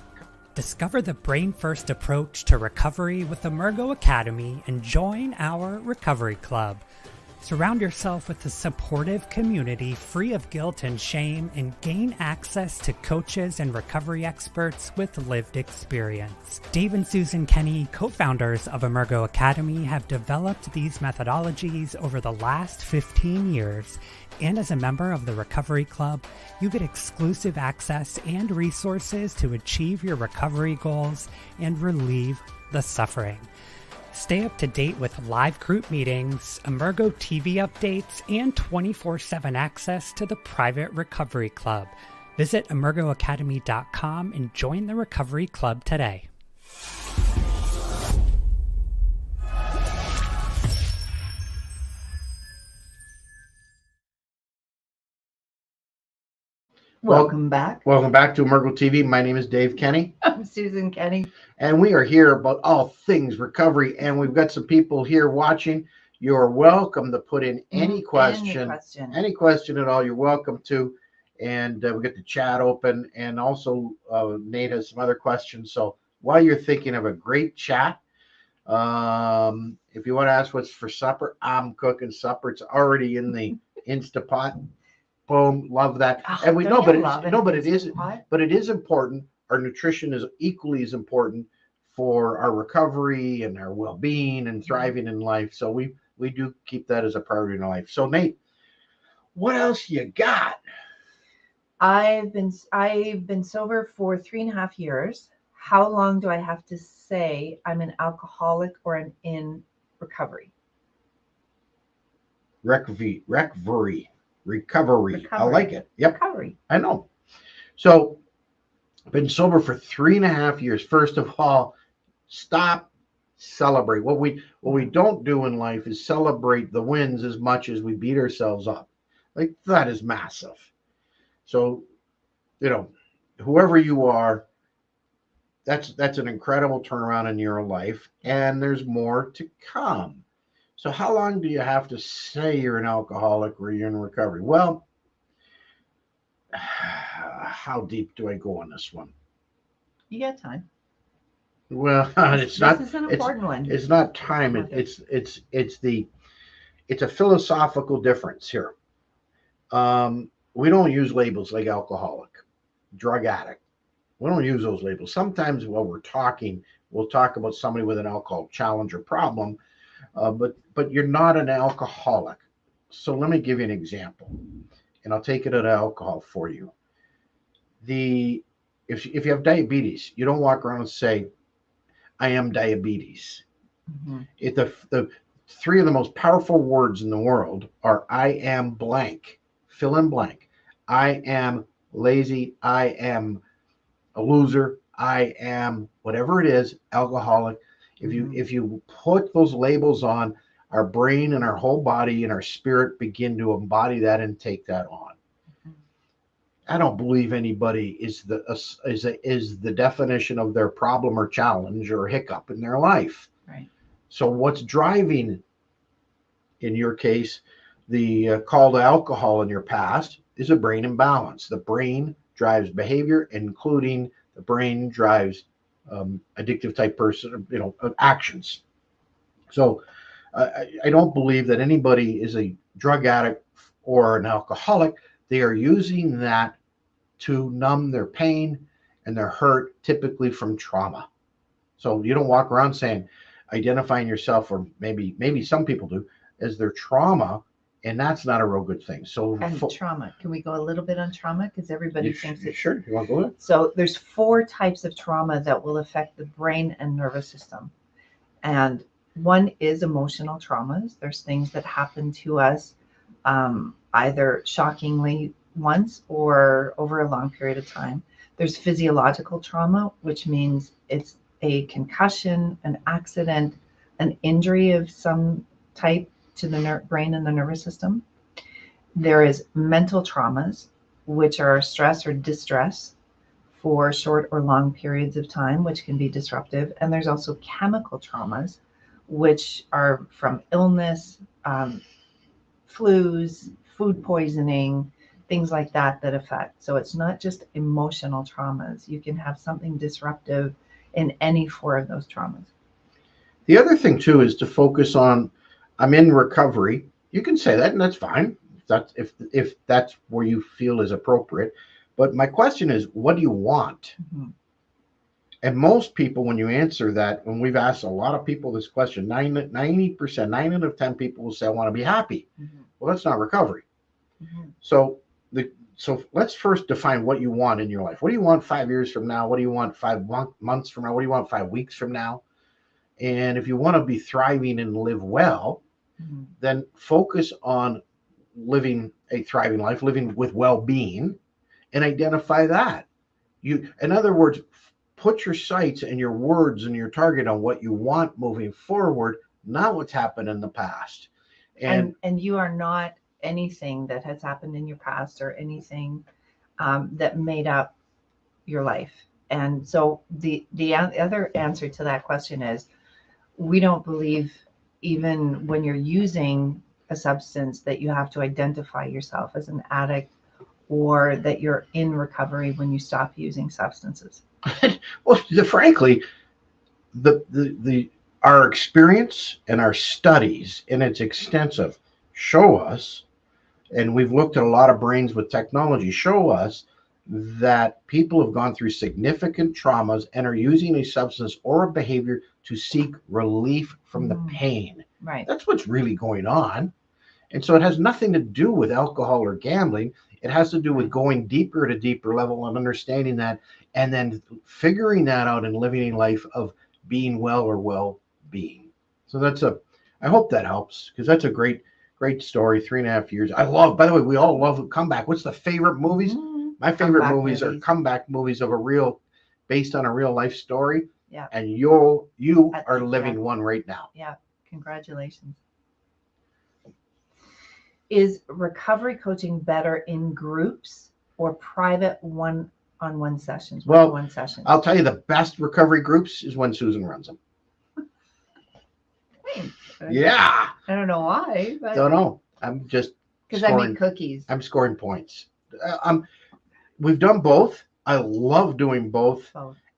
Discover the brain-first approach to recovery with Emergo Academy and join our recovery club. Surround yourself with a supportive community free of guilt and shame and gain access to coaches and recovery experts with lived experience. Dave and Susan Kenney, co-founders of Emergo Academy, have developed these methodologies over the last 15 years. And as a member of the Recovery Club, you get exclusive access and resources to achieve your recovery goals and relieve the suffering. Stay up to date with live group meetings, Emergo TV updates, and 24/7 access to the private Recovery Club. Visit emergoacademy.com and join the Recovery Club today. welcome back. Welcome back to Emergo TV. My name is Dave Kenney. I'm Susan Kenney. And we are here about all things recovery. And we've got some people here watching. You're welcome to put in any question at all. You're welcome to. And we get the chat open. And also, Nate has some other questions. So while you're thinking of a great chat, if you want to ask what's for supper, I'm cooking supper. It's already in the Instapot. Boom, love that. And we know, but it is important. Our nutrition is equally as important for our recovery and our well-being and thriving in life. So we do keep that as a priority in our life. So Nate, what else you got? I've been sober for 3.5 years. How long do I have to say I'm an alcoholic or I'm in recovery? Recovery. I like it. Yep. Recovery. I know. So been sober for 3.5 years. First of all, stop, celebrate. What we don't do in life is celebrate the wins as much as we beat ourselves up. Like, that is massive. So, whoever you are, that's an incredible turnaround in your life, and there's more to come. So how long do you have to say you're an alcoholic or you're in recovery? Well, how deep do I go on this one? You got time. Well, this is an important one. It's not time. It's a philosophical difference here. We don't use labels like alcoholic, drug addict. We don't use those labels. Sometimes while we're talking, we'll talk about somebody with an alcohol challenge or problem. But you're not an alcoholic. So let me give you an example, and I'll take it at alcohol for you. If you have diabetes, you don't walk around and say, "I am diabetes." The three of the most powerful words in the world are "I am blank," fill in blank. I am lazy. I am a loser. I am whatever it is, alcoholic. If you put those labels on, our brain and our whole body and our spirit begin to embody that and take that on. I don't believe anybody is the definition of their problem or challenge or hiccup in their life. Right. So what's driving, in your case, the call to alcohol in your past is a brain imbalance. The brain drives behavior, including the brain drives addictive type person, actions. So I don't believe that anybody is a drug addict or an alcoholic. They are using that to numb their pain and their hurt, typically from trauma. So you don't walk around saying, identifying yourself, or maybe some people do, as their trauma, and that's not a real good thing. So And trauma. Can we go a little bit on trauma? Because everybody thinks it's sure. You want to go ahead? So there's 4 types of trauma that will affect the brain and nervous system. And one is emotional traumas. There's things that happen to us either shockingly once or over a long period of time. There's physiological trauma, which means it's a concussion, an accident, an injury of some type to the brain and the nervous system. There is mental traumas, which are stress or distress for short or long periods of time, which can be disruptive. And there's also chemical traumas, which are from illness, flus, food poisoning, things like that that affect. So it's not just emotional traumas. You can have something disruptive in any 4 of those traumas. The other thing too is to focus on, I'm in recovery. You can say that, and that's fine. If that's where you feel is appropriate. But my question is, what do you want? Mm-hmm. And most people, when you answer that, when we've asked a lot of people this question, 90%, 9 out of 10 people will say, I want to be happy. Mm-hmm. Well, that's not recovery. Mm-hmm. So let's first define what you want in your life. What do you want 5 years from now? What do you want 5 months from now? What do you want 5 weeks from now? And if you want to be thriving and live well, Mm-hmm. then focus on living a thriving life, living with well-being, and identify that. In other words, put your sights and your words and your target on what you want moving forward, not what's happened in the past. And you are not anything that has happened in your past or anything that made up your life. And so the other answer to that question is, we don't believe, even when you're using a substance, that you have to identify yourself as an addict or that you're in recovery when you stop using substances. Well, frankly, our experience and our studies, and it's extensive, show us, and we've looked at a lot of brains with technology, show us that people have gone through significant traumas and are using a substance or a behavior to seek relief from the pain. Right. That's what's really going on. And so it has nothing to do with alcohol or gambling. It has to do with going deeper at a deeper level and understanding that, and then figuring that out and living a life of being well or well-being. So I hope that helps, because that's a great story. 3.5 years. By the way, we all love comeback. What's the favorite movies? My favorite movies are comeback movies based on a real life story. Yeah. And you are living one right now. Yeah. Congratulations. Is recovery coaching better in groups or private one-on-one sessions? Well, one session. I'll tell you, the best recovery groups is when Susan runs them. Yeah. I don't know why, but Don't know. I'm just because I make cookies. I'm scoring points. We've done both. I love doing both.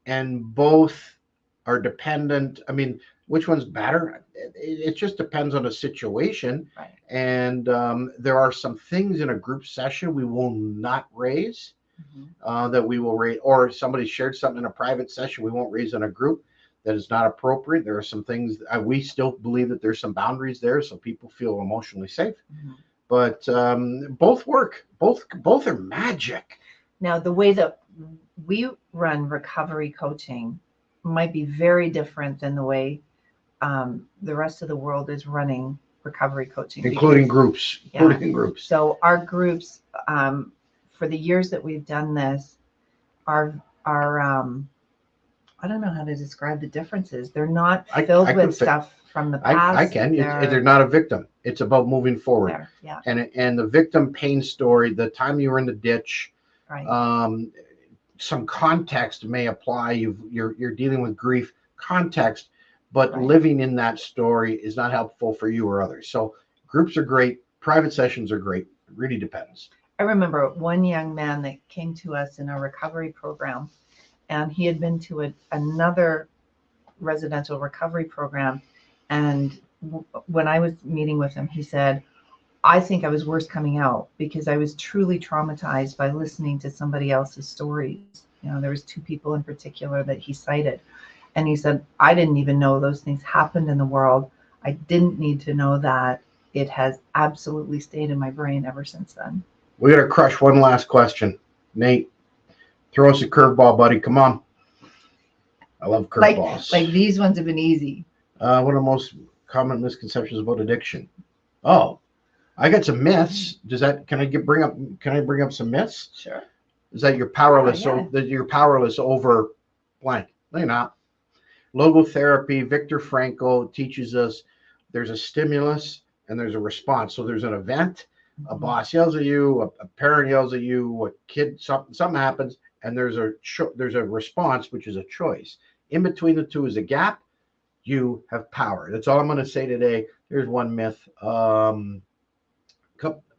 And both are dependent. I mean, which one's better? It just depends on the situation. Right. And there are some things in a group session we will not raise, that we will raise, or somebody shared something in a private session we won't raise in a group. That is not appropriate. There are some things we still believe that there's some boundaries there, so people feel emotionally safe. But both work. Both are magic. Now, the way that we run recovery coaching might be very different than the way the rest of the world is running recovery coaching, including groups. So our groups, for the years that we've done this, are I don't know how to describe the differences. They're not filled with stuff from the past. I can. They're not a victim. It's about moving forward. Yeah. And the victim pain story, the time you were in the ditch, right. Some context may apply. You're dealing with grief context, but living in that story is not helpful for you or others. So groups are great. Private sessions are great. It really depends. I remember one young man that came to us in a recovery program, and he had been to another residential recovery program. And when I was meeting with him, he said, I think I was worse coming out because I was truly traumatized by listening to somebody else's stories. There was 2 people in particular that he cited. And he said, I didn't even know those things happened in the world. I didn't need to know that. It has absolutely stayed in my brain ever since then. We got to crush one last question. Nate, throw us a curveball, buddy. Come on. I love curveballs. Like these ones have been easy. What are the most common misconceptions about addiction? Oh, I got some myths. Can I bring up some myths? Sure. Is that you're powerless? Yeah. So that you're powerless over blank. No, you're not. Logotherapy, Viktor Frankl teaches us there's a stimulus and there's a response. So there's an event, a boss yells at you, a parent yells at you, a kid, something happens, and there's a response, which is a choice. In between the two is a gap. You have power. That's all I'm going to say today. Here's one myth.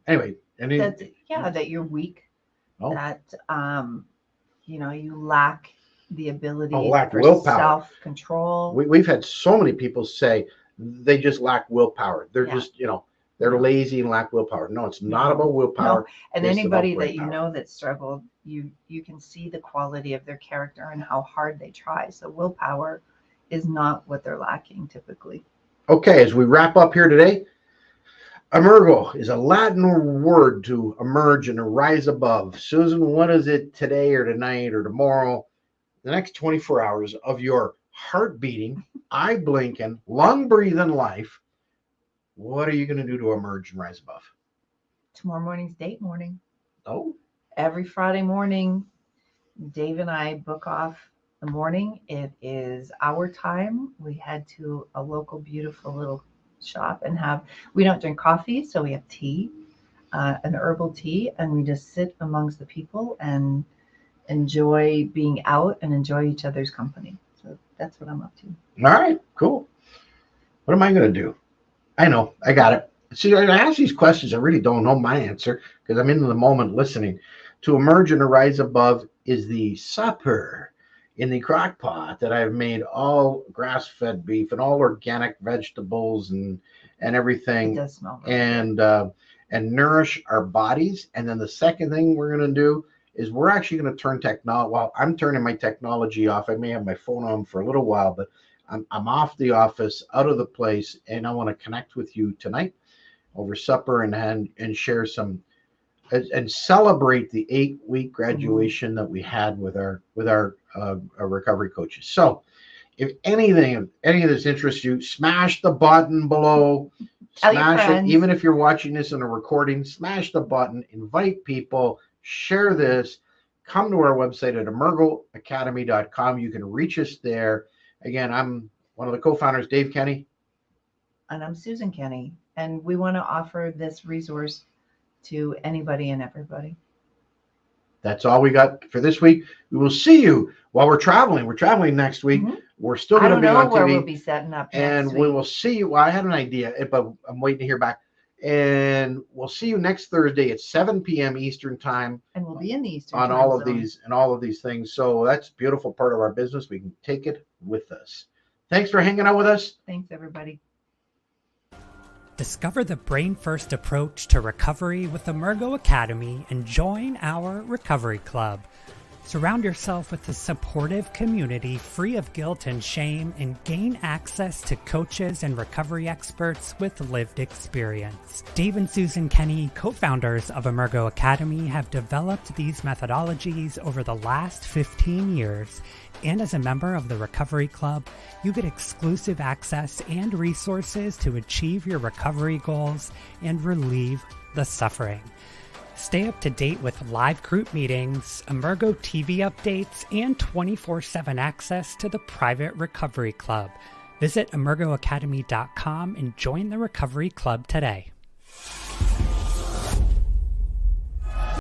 Anyway, that you're weak. Oh. That you lack the ability for willpower, self-control. We've had so many people say they just lack willpower. They're just they're lazy and lack willpower. No, it's not about willpower. No. And anybody that you know that struggled, you can see the quality of their character and how hard they try. So willpower is not what they're lacking typically. Okay, as we wrap up here today, Emergo is a Latin word to emerge and to rise above. Susan, what is it today or tonight or tomorrow, the next 24 hours of your heart beating, eye blinking, lung breathing life? What are you going to do to emerge and rise above? Tomorrow morning's date morning. Oh. Every Friday morning, Dave and I book off the morning. It is our time. We head to a local beautiful little shop and we don't drink coffee, so we have tea, an herbal tea, and we just sit amongst the people and enjoy being out and enjoy each other's company. So that's what I'm up to. All right, cool. What am I going to do? I know, I got it. See, I ask these questions, I really don't know my answer because I'm in the moment listening. To emerge and to rise above is the supper in the crock pot that I've made, all grass-fed beef and all organic vegetables and everything. It does smell really good. And nourish our bodies. And then the second thing we're going to do is we're actually going to turn technology. Well, I'm turning my technology off. I may have my phone on for a little while, but I'm off the office, out of the place, and I want to connect with you tonight over supper and share some and celebrate the 8-week graduation that we had with our recovery coaches. So if any of this interests you, smash the button below. Smash it. Even if you're watching this in a recording, smash the button, invite people, share this, come to our website at emergoacademy.com. You can reach us there. Again, I'm one of the co-founders, Dave Kenney. And I'm Susan Kenney. And we want to offer this resource to anybody and everybody. That's all we got for this week. We will see you while we're traveling. We're traveling next week. Mm-hmm. We're still going to be on TV. I don't know where we'll be setting up and we will see you. Well, I had an idea, but I'm waiting to hear back. And we'll see you next Thursday at 7 p.m. Eastern time. And we'll be in the Eastern on time all of zone. these and all of these things. So that's a beautiful part of our business. We can take it with us. Thanks for hanging out with us. Thanks, everybody. Discover the brain-first approach to recovery with Emergo Academy and join our recovery club. Surround yourself with a supportive community free of guilt and shame and gain access to coaches and recovery experts with lived experience. Dave and Susan Kenney, co-founders of Emergo Academy, have developed these methodologies over the last 15 years. And as a member of the Recovery Club, you get exclusive access and resources to achieve your recovery goals and relieve the suffering. Stay up to date with live group meetings, Emergo TV updates, and 24/7 access to the private Recovery Club. Visit emergoacademy.com and join the Recovery Club today.